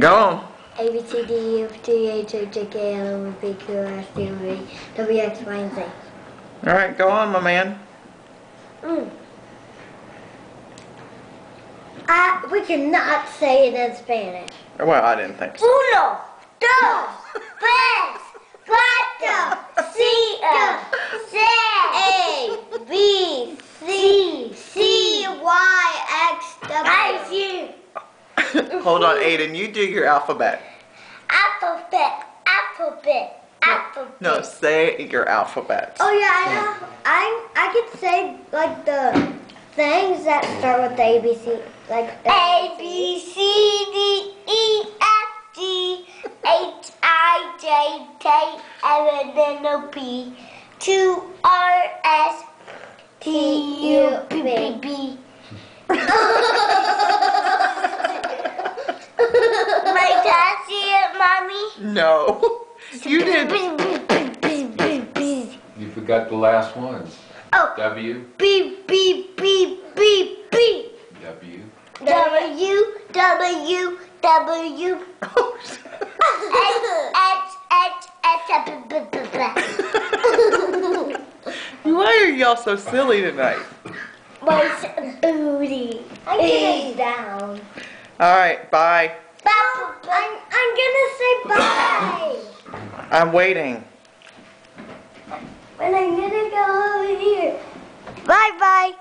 Go on. A, B, C, D, E, F, G, H, I, J, K, L, M, N, P, Q, R, S, T, U, V, W, X, Y, and Z. Alright, go on, my man. We cannot say it in Spanish. Well, I didn't think so. Uno, dos, tres, cuatro, cinco, seis, A, B, C, Y, X, W. Hold on, Aiden, you do your alphabet. Alphabet. No, say your alphabet. Oh yeah, I know. I could say like the things that start with A, B, C, like A, B, C, D, E, F, G, H, I, J, K, L, M, N, O, P, Q, R, S, T, U, V, B. Like that, see it, Mommy? No. You did. You forgot the last one. Oh. W. B, B, B, B, B. W. W, W, W. Why are y'all so silly tonight? My booty. I'm getting down. Alright, bye. I'm gonna say bye. I'm waiting. And I'm gonna go over here. Bye bye.